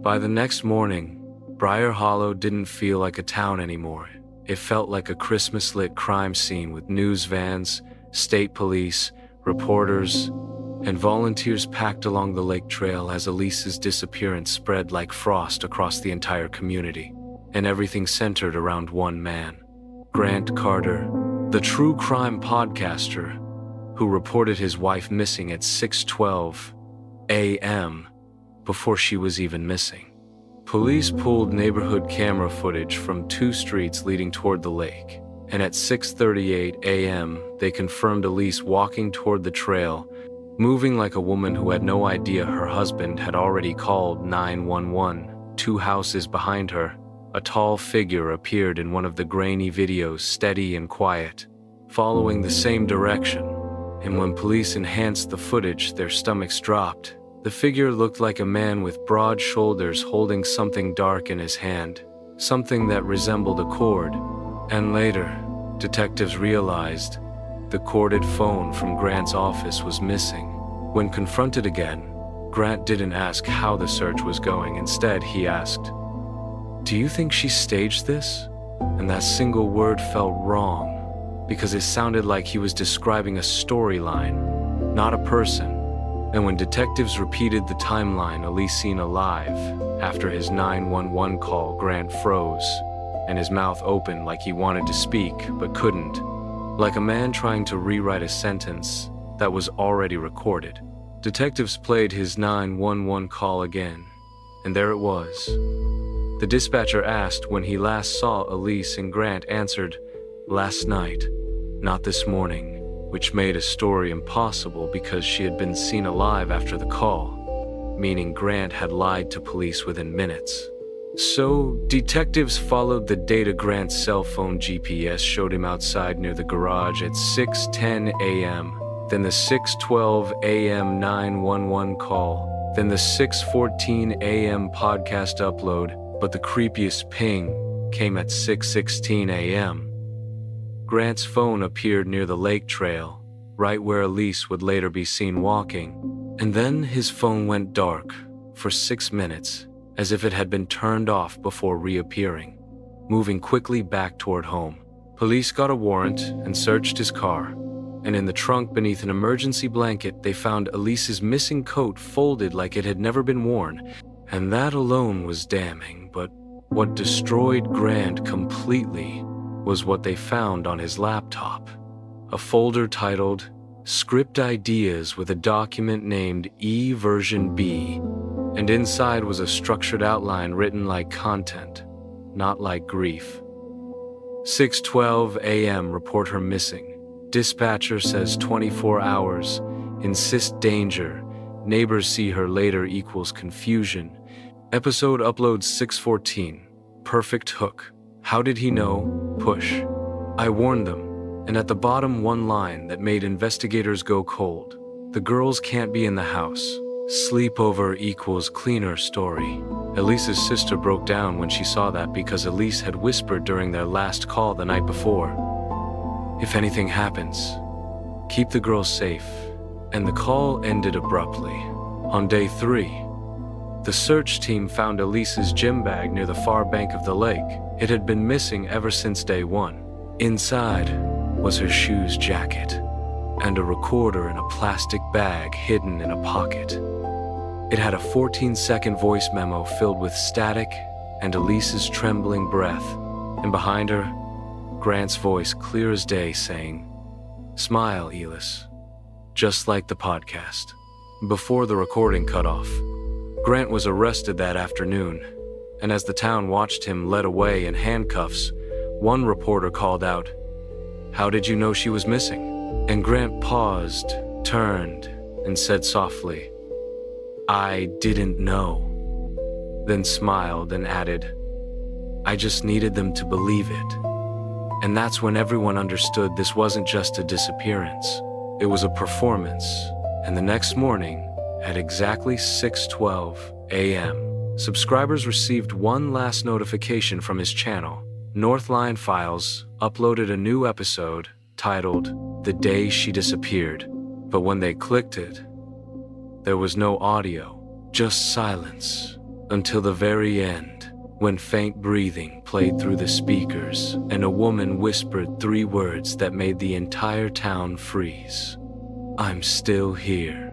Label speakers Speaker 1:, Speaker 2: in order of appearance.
Speaker 1: By the next morning, Briar Hollow didn't feel like a town anymore. It felt like a Christmas-lit crime scene with news vans, state police, reporters, and volunteers packed along the lake trail as Elise's disappearance spread like frost across the entire community, and everything centered around one man, Grant Carter, the true crime podcaster who reported his wife missing at 6:12 a.m. before she was even missing. Police pulled neighborhood camera footage from 2 streets leading toward the lake, and at 6:38 a.m. they confirmed Elise walking toward the trail, moving like a woman who had no idea her husband had already called 911. 2 houses behind her, a tall figure appeared in one of the grainy videos, steady and quiet, following the same direction, and when police enhanced the footage, their stomachs dropped. The figure looked like a man with broad shoulders holding something dark in his hand, something that resembled a cord. And later, detectives realized the corded phone from Grant's office was missing. When confronted again, Grant didn't ask how the search was going. Instead, he asked, "Do you think she staged this?" And that single word felt wrong, because it sounded like he was describing a storyline, not a person. And when detectives repeated the timeline, Elise seen alive, after his 911 call, Grant froze, and his mouth opened like he wanted to speak but couldn't, like a man trying to rewrite a sentence that was already recorded. Detectives played his 911 call again, and there it was. The dispatcher asked when he last saw Elise, and Grant answered, "Last night, not this morning," which made a story impossible because she had been seen alive after the call, meaning Grant had lied to police within minutes. So, detectives followed the data. Grant's cell phone GPS showed him outside near the garage at 6:10 a.m., then the 6:12 a.m. 911 call, then the 6:14 a.m. podcast upload, but the creepiest ping came at 6:16 a.m. Grant's phone appeared near the lake trail, right where Elise would later be seen walking, and then his phone went dark for 6 minutes, as if it had been turned off before reappearing, moving quickly back toward home. Police got a warrant and searched his car, and in the trunk beneath an emergency blanket they found Elise's missing coat folded like it had never been worn, and that alone was damning. But what destroyed Grant completely was what they found on his laptop, a folder titled Script Ideas with a document named E-Version B, and inside was a structured outline written like content, not like grief. 6:12 a.m. report her missing. Dispatcher says 24 hours, insist danger, neighbors see her later equals confusion. Episode uploads 6:14, perfect hook. How did he know? Push. I warned them. And at the bottom, one line that made investigators go cold. The girls can't be in the house. Sleepover equals cleaner story. Elise's sister broke down when she saw that because Elise had whispered during their last call the night before, "If anything happens, keep the girls safe." And the call ended abruptly. On day 3, the search team found Elise's gym bag near the far bank of the lake. It had been missing ever since day 1. Inside was her shoes jacket, and a recorder in a plastic bag hidden in a pocket. It had a 14-second voice memo filled with static and Elise's trembling breath, and behind her, Grant's voice clear as day saying, "Smile, Elise," just like the podcast. Before the recording cut off, Grant was arrested that afternoon, and as the town watched him led away in handcuffs, one reporter called out, "How did you know she was missing?" And Grant paused, turned, and said softly, "I didn't know," then smiled and added, "I just needed them to believe it." And that's when everyone understood this wasn't just a disappearance. It was a performance. And the next morning, at exactly 6:12 a.m., subscribers received one last notification from his channel. Northline Files uploaded a new episode titled The Day She Disappeared. But when they clicked it, there was no audio, just silence. until the very end, when faint breathing played through the speakers and a woman whispered 3 words that made the entire town freeze. "I'm still here."